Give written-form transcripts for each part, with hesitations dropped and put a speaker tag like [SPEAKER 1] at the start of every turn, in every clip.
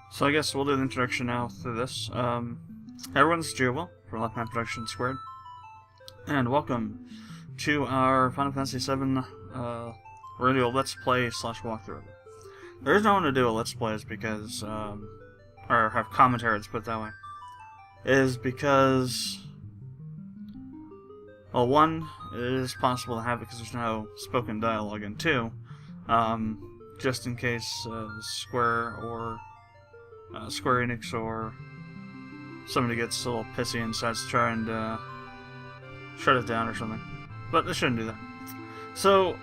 [SPEAKER 1] So I guess we'll do the introduction now through this. Everyone, this is Joel from Left Productions², and welcome to our Final Fantasy VII we're going to do a Let's Play / walkthrough. The reason I want to do a Let's Play is because, or have commentary, let's put it that way, is because, well, one, it is possible to have it because there's no spoken dialogue, and two, just in case Square-Enix or somebody gets a little pissy and decides to try and shut it down or something. But they shouldn't do that. So,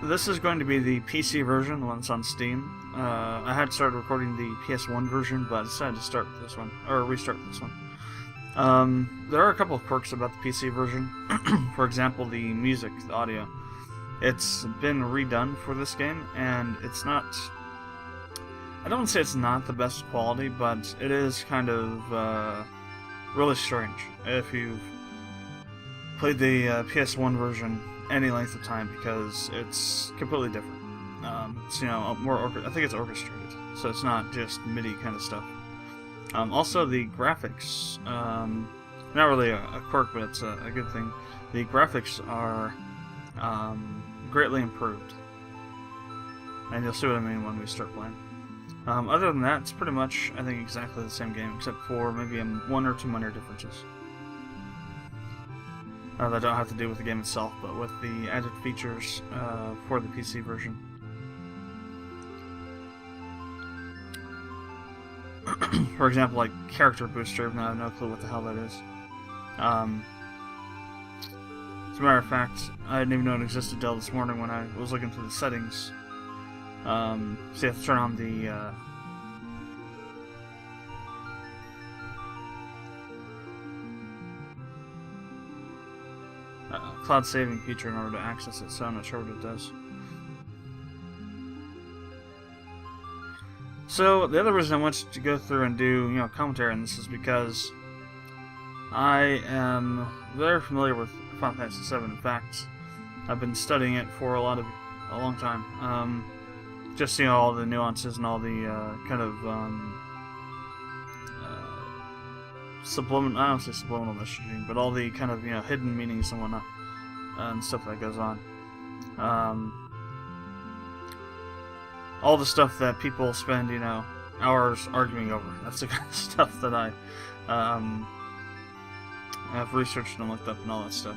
[SPEAKER 1] this is going to be the PC version, the one that's on Steam. I had started recording the PS1 version, but I decided to start with this one, or restart with this one. There are a couple of quirks about the PC version. For example, the music, the audio. It's been redone for this game, and it's not... I don't want to say it's not the best quality, but it is kind of really strange if you've played the PS1 version any length of time, because it's completely different. It's, you know, I think it's orchestrated, so it's not just MIDI kind of stuff. Also, the graphics, not really a quirk, but it's a good thing. The graphics are greatly improved, and you'll see what I mean when we start playing. Other than that, it's pretty much, I think, exactly the same game, except for maybe one or two minor differences. That don't have to do with the game itself, but with the added features for the PC version. For example, like character booster, even though I have no clue what the hell that is. As a matter of fact, I didn't even know it existed until this morning when I was looking through the settings. So you have to turn on the cloud saving feature in order to access it, so I'm not sure what it does. So the other reason I wanted to go through and do, you know, commentary on this is because I am very familiar with Final Fantasy VII. In fact, I've been studying it for a long time. Just seeing all the nuances and all the kind of subliminal, I don't say subliminal messaging, but all the kind of, you know, hidden meanings and whatnot, and stuff that goes on. All the stuff that people spend, you know, hours arguing over. That's the kind of stuff that I have researched and looked up and all that stuff.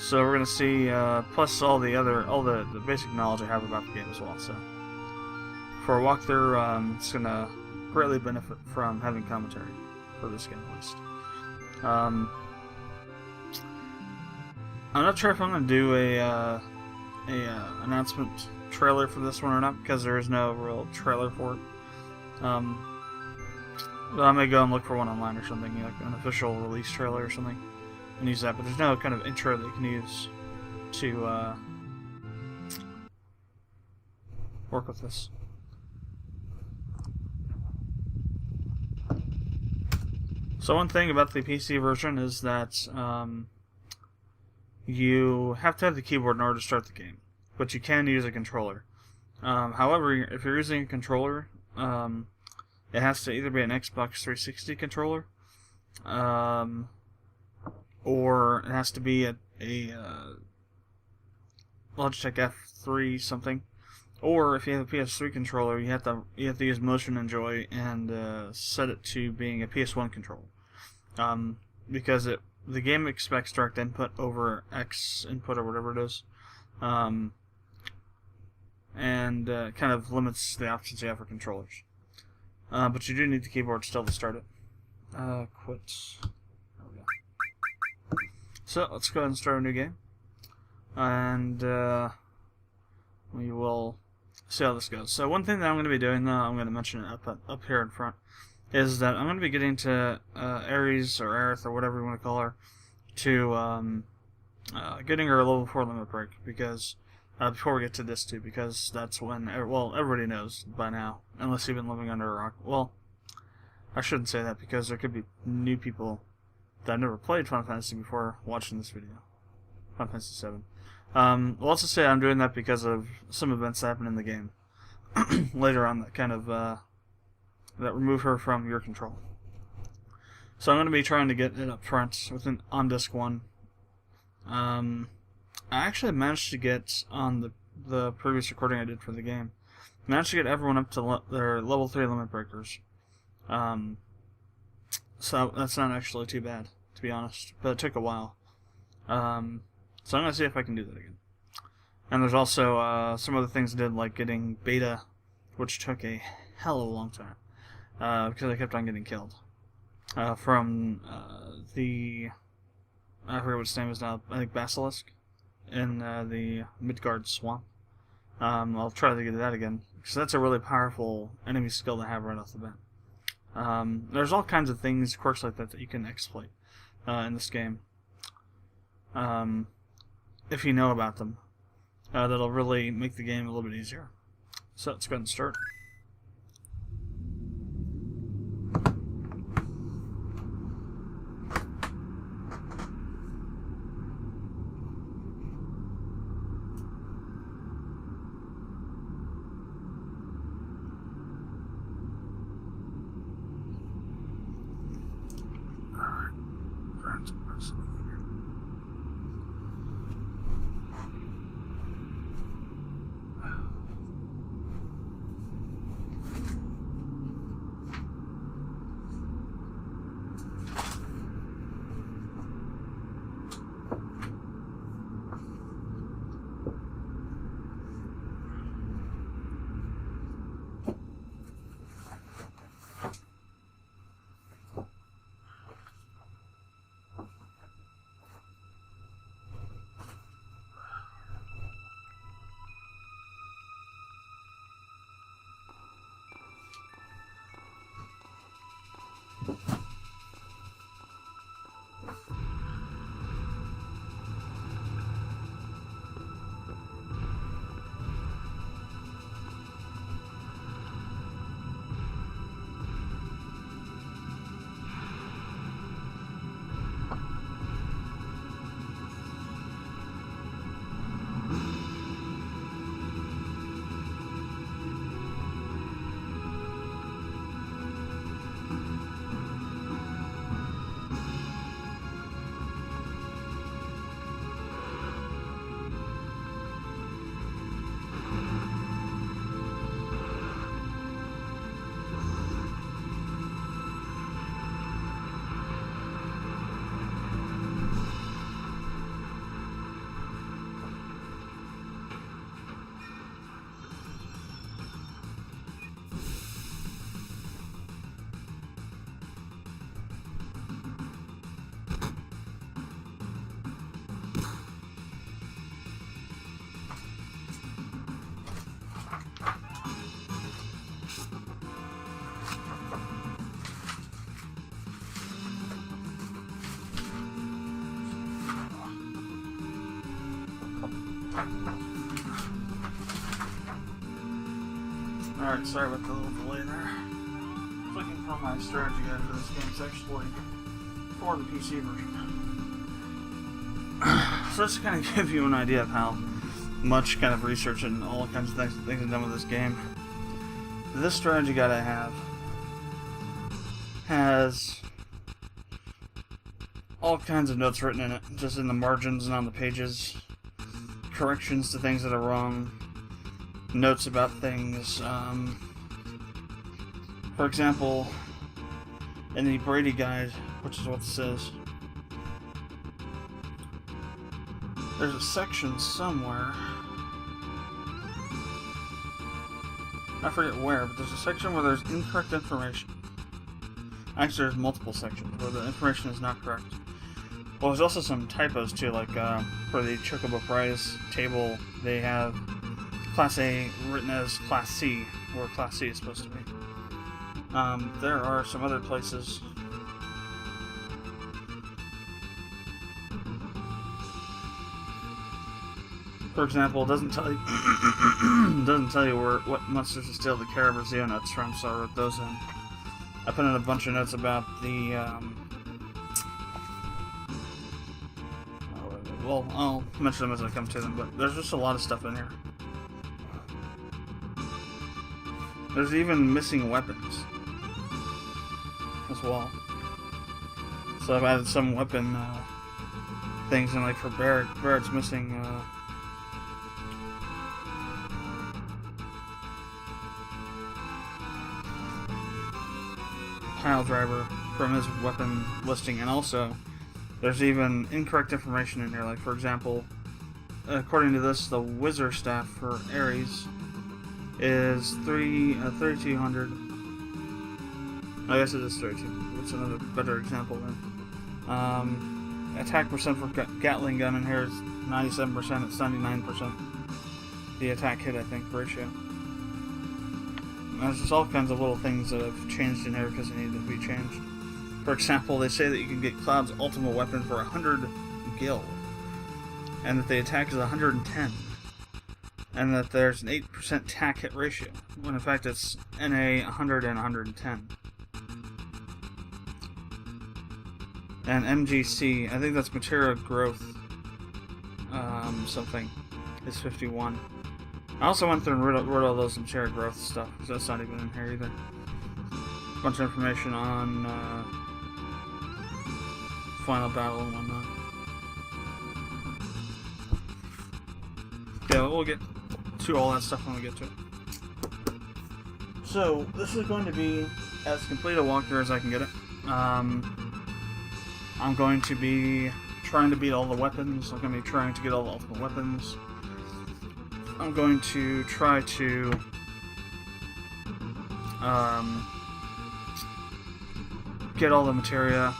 [SPEAKER 1] So we're gonna see, plus all the basic knowledge I have about the game as well. So for a walkthrough, it's gonna greatly benefit from having commentary for this game at least. I'm not sure if I'm gonna do a announcement trailer for this one or not, because there is no real trailer for it. But I may go and look for one online or something, you know, like an official release trailer or something, and use that. But there's no kind of intro that you can use to work with this. So one thing about the PC version is that you have to have the keyboard in order to start the game, but you can use a controller. However, if you're using a controller, it has to either be an Xbox 360 controller, or it has to be a Logitech F3 something. Or if you have a PS3 controller, you have to use Motion and Joy and set it to being a PS1 controller, because the game expects direct input over X input or whatever it is, and kind of limits the options you have for controllers. But you do need the keyboard still to start it. Quit. There we go. So let's go ahead and start a new game, and we will see how this goes. So one thing that I'm going to be doing, though, I'm going to mention it up here in front, is that I'm going to be getting to Ares or Aerith or whatever you want to call her, to getting her a level 4 limit break, because before we get to this too, because that's when, well, everybody knows by now, unless you've been living under a rock. Well, I shouldn't say that, because there could be new people that have never played Final Fantasy before watching this video. Final Fantasy VII. Well, let's just say I'm doing that because of some events that happen in the game later on that kind of that remove her from your control. So I'm going to be trying to get it up front on disc 1. I actually managed to get, on the previous recording I did for the game, managed to get everyone up to their level 3 limit breakers. So that's not actually too bad, to be honest, but it took a while. So I'm going to see if I can do that again. And there's also some other things I did, like getting beta, which took a hell of a long time, because I kept on getting killed. From the, I forget what its name is now, I think Basilisk, in the Midgard Swamp. I'll try to get that again, because that's a really powerful enemy skill to have right off the bat. There's all kinds of things, quirks like that, that you can exploit in this game. If you know about them, that'll really make the game a little bit easier. So let's go ahead and start. Alright, sorry about the little delay there. Looking for my strategy guide for this game. It's actually for the PC version. So just to kind of give you an idea of how much kind of research and all kinds of things I've done with this game. This strategy guide I have has all kinds of notes written in it, just in the margins and on the pages. Corrections to things that are wrong. Notes about things. For example, in the Brady guide, which is what this is, there's a section somewhere. I forget where, but there's a section where there's incorrect information. Actually, there's multiple sections where the information is not correct. Well, there's also some typos too, like for the Chocobo Prize table, they have Class A written as Class C, where Class C is supposed to be. There are some other places. For example, it doesn't tell you doesn't tell you what monsters to steal the Carabazeo nuts from, so I wrote those in. I put in a bunch of notes about the well, I'll mention them as I come to them, but there's just a lot of stuff in here. There's even missing weapons as well. So I've added some weapon things in, like for Barrett's missing pile driver from his weapon listing, and also there's even incorrect information in here. Like, for example, according to this, the Wizard Staff for Ares is 3200. I guess it is 32. What's another better example then? Attack percent for Gatling gun in here is 97%. It's 99%. The attack hit, I think, ratio. There's just all kinds of little things that have changed in here because they need to be changed. For example, they say that you can get Cloud's ultimate weapon for 100 gil, and that the attack is 110, and that there's an 8% attack hit ratio, when in fact it's NA 100 and 110. And MGC, I think that's Materia growth, something, is 51. I also went through and wrote all those Materia growth stuff, because that's not even in here either. A bunch of information on final battle and whatnot. Yeah, we'll get to all that stuff when we get to it. So, this is going to be as complete a walkthrough as I can get it. I'm going to be trying to beat all the weapons. I'm going to be trying to get all the ultimate weapons. I'm going to try to get all the materia,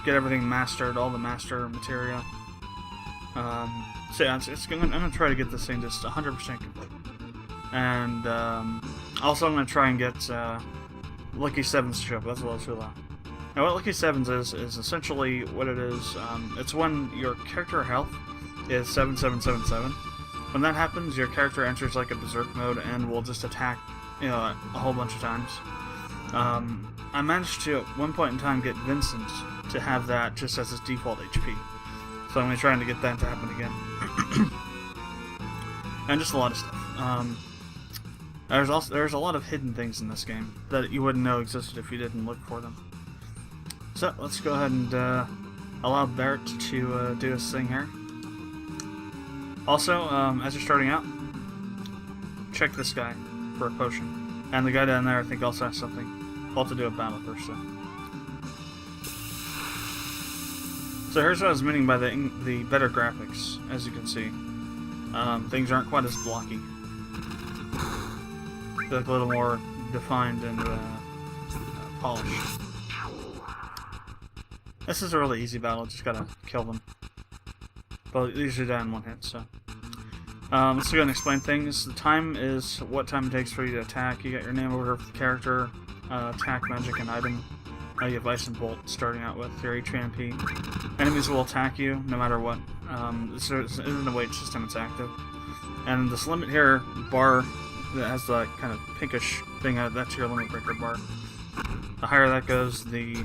[SPEAKER 1] get everything mastered, all the master materia. So yeah, I'm going to try to get this thing just 100% complete. And also I'm going to try and get Lucky Sevens to show up. That's a little too loud. Now what Lucky Sevens is essentially what it is. It's when your character health is 7777. When that happens, your character enters like a berserk mode and will just attack, you know, a whole bunch of times. I managed to, at one point in time, get Vincent to have that just as his default HP. So I'm going to try to get that to happen again. And just a lot of stuff. There's a lot of hidden things in this game that you wouldn't know existed if you didn't look for them. So let's go ahead and allow Barrett to do his thing here. Also, as you're starting out, check this guy for a potion. And the guy down there, I think, also has something. We'll have to do a battle first, though. So here's what I was meaning by the better graphics, as you can see. Things aren't quite as blocky. They look a little more defined and polished. This is a really easy battle, just gotta kill them. But they usually die in one hit, so. Let's go and explain things. The time is what time it takes for you to attack. You got your name order of the character, attack, magic, and item. You have Ice and Bolt starting out with your HVMP. Enemies will attack you no matter what. This isn't a weight system, it's active. And this limit here, bar, that has the kind of pinkish thing, that's your limit breaker bar. The higher that goes, the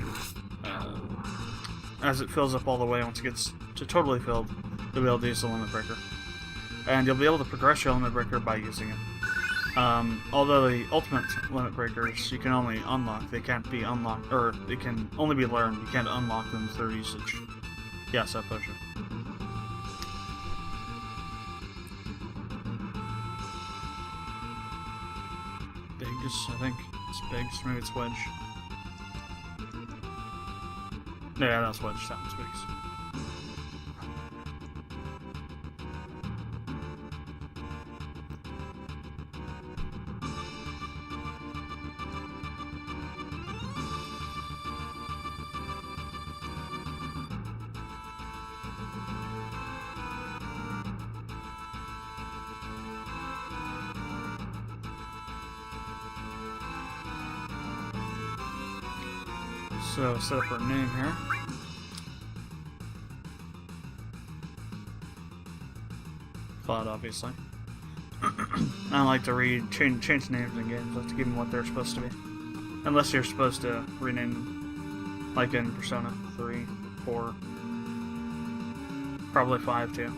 [SPEAKER 1] as it fills up all the way, once it gets to totally filled, you'll be able to use the limit breaker. And you'll be able to progress your limit breaker by using it. Although the ultimate limit breakers you can only unlock, they can't be unlocked, or they can only be learned, you can't unlock them through usage. Yes, that potion. Biggs, I think. It's Biggs, maybe it's Wedge. Yeah, that's Wedge, that one's Biggs. So, set up our name here. spelled out, obviously. I don't like to change names in games. I like to give them what they're supposed to be. Unless you're supposed to rename them. Like in Persona 3, 4, probably 5 too.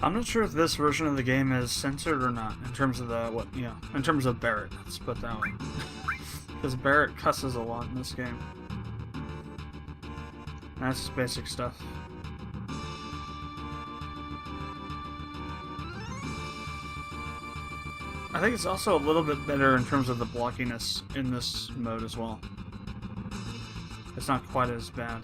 [SPEAKER 1] I'm not sure if this version of the game is censored or not in terms of in terms of Barrett. Let's put it that way, because Barrett cusses a lot in this game. That's just basic stuff. I think it's also a little bit better in terms of the blockiness in this mode as well. It's not quite as bad.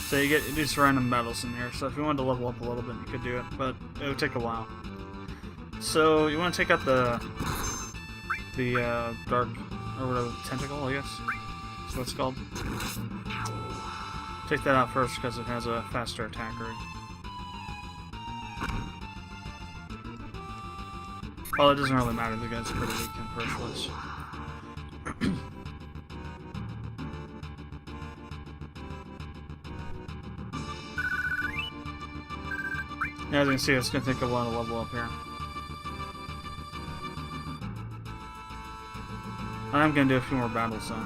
[SPEAKER 1] So you get these random battles in here, so if you wanted to level up a little bit, you could do it, but it would take a while. So you want to take out the dark, or whatever, tentacle, I guess? That's what it's called. Take that out first because it has a faster attack rate. Well, it doesn't really matter, the guy's pretty weak in first place. Yeah, as you can see, it's going to take a while to level up here. I'm going to do a few more battles though.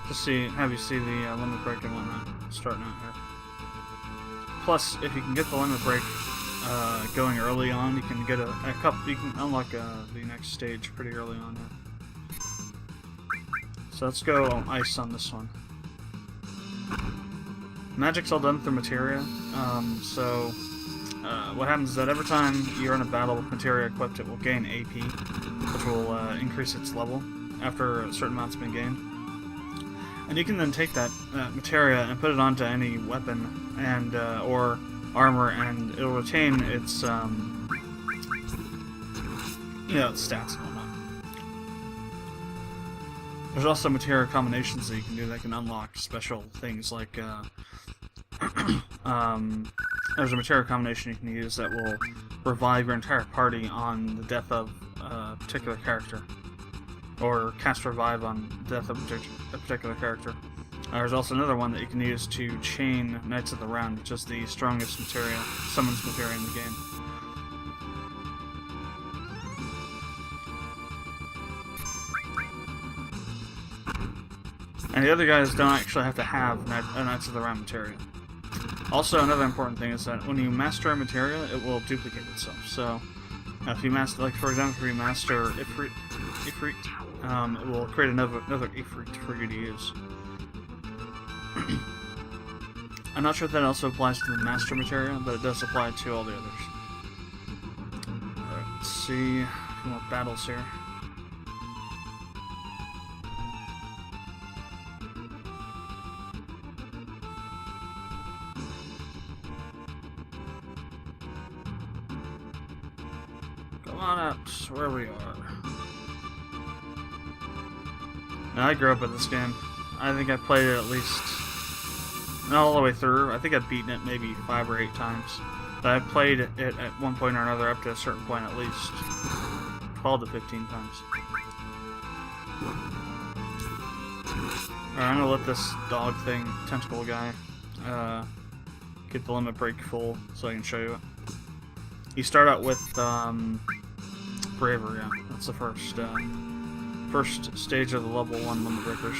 [SPEAKER 1] Just have you see the limit break and whatnot starting out here. Plus, if you can get the limit break going early on, you can get you can unlock the next stage pretty early on here. So let's go ice on this one. Magic's all done through Materia, what happens is that every time you're in a battle with Materia equipped, it will gain AP, which will increase its level after a certain amount's been gained. And you can then take that Materia and put it onto any weapon and or armor, and it'll retain its its stats and whatnot. There's also Materia combinations that you can do that can unlock special things like there's a Materia combination you can use that will revive your entire party on the death of a particular character, or cast revive on the death of a particular character. There's also another one that you can use to chain Knights of the Round, which is the strongest Materia, summons Materia in the game. And the other guys don't actually have to have Knights of the Round Materia. Also, another important thing is that when you master a Materia, it will duplicate itself. So, if you master, like for example, if you master Ifrit, it will create another Ifrit for you to use. I'm not sure if that also applies to the master Materia, but it does apply to all the others. Alright, let's see a few more battles here. Come on up, where we are. Now, I grew up with this game. I think I played it at least, not all the way through. I think I've beaten it maybe 5 or 8 times. But I've played it at one point or another up to a certain point at least 12 to 15 times. Alright, I'm gonna let this dog thing, tentacle guy, get the limit break full so I can show you it. You start out with Bravery, yeah. That's the first stage of the level 1 limit breakers.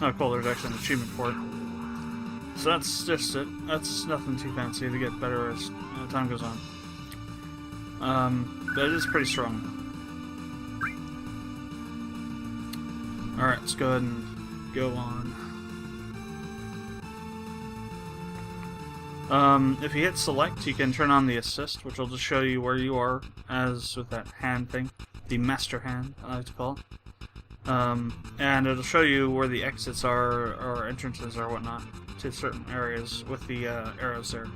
[SPEAKER 1] Oh cool, there's actually an achievement for it. So that's just it. That's nothing too fancy. They get better as time goes on. But it is pretty strong. Alright, let's go ahead and go on. If you hit select, you can turn on the assist, which will just show you where you are, as with that hand thing. The master hand, I like to call it. And it'll show you where the exits are, or entrances or whatnot, to certain areas with the arrows there.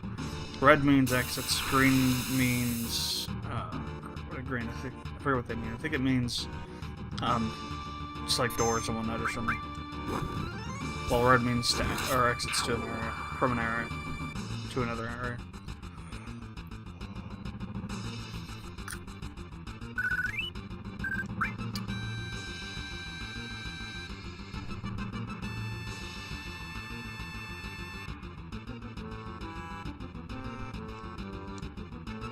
[SPEAKER 1] Red means exits, green means what a green, I forget what they mean. I think it means just like doors and whatnot or something. While red means or exits to an area, from an area to another area.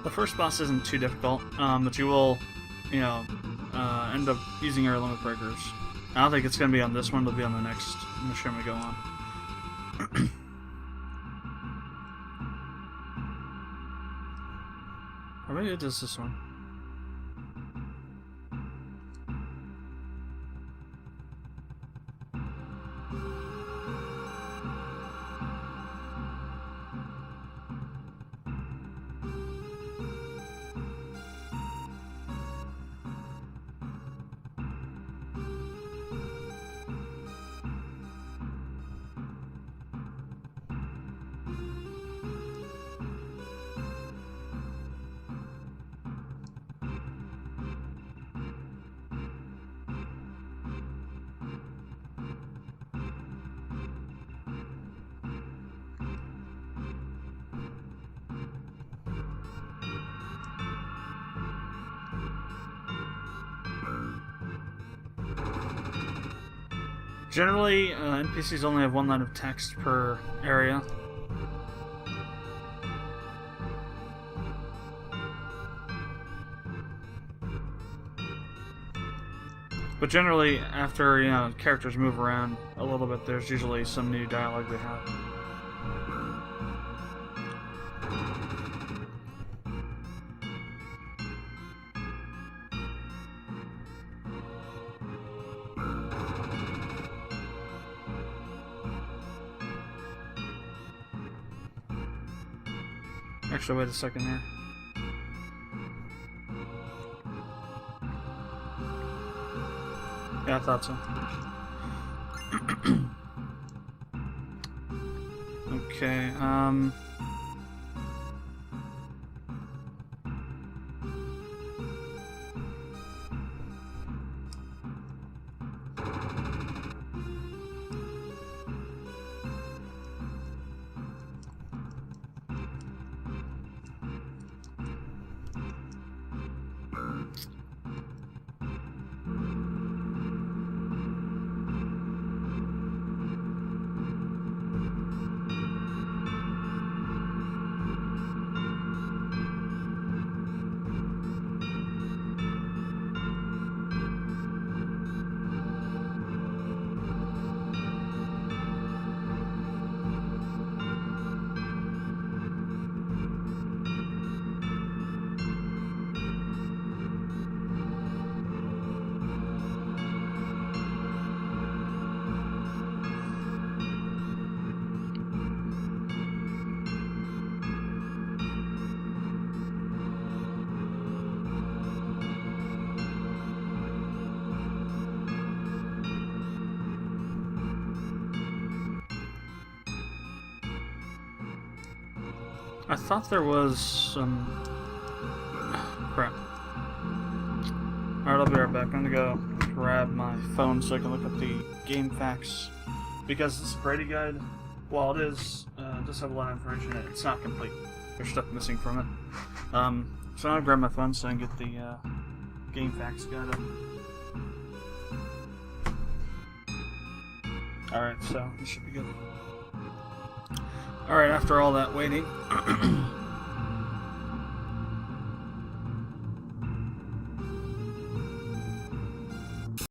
[SPEAKER 1] The first boss isn't too difficult, but you will, end up using your limit breakers. I don't think it's going to be on this one, it'll be on the next mission we go on. Or maybe it is this one. Generally, NPCs only have one line of text per area. But generally, after, characters move around a little bit, there's usually some new dialogue they have. Actually, wait a second here. Yeah, I thought so. Okay, I thought there was some... crap. Alright, I'll be right back. I'm gonna go grab my phone so I can look up the game facts. Because this Brady guide, while it does have a lot of information in it, it's not complete. There's stuff missing from it. So I'll grab my phone so I can get the game facts guide up. Alright, so this should be good. Alright, after all that waiting,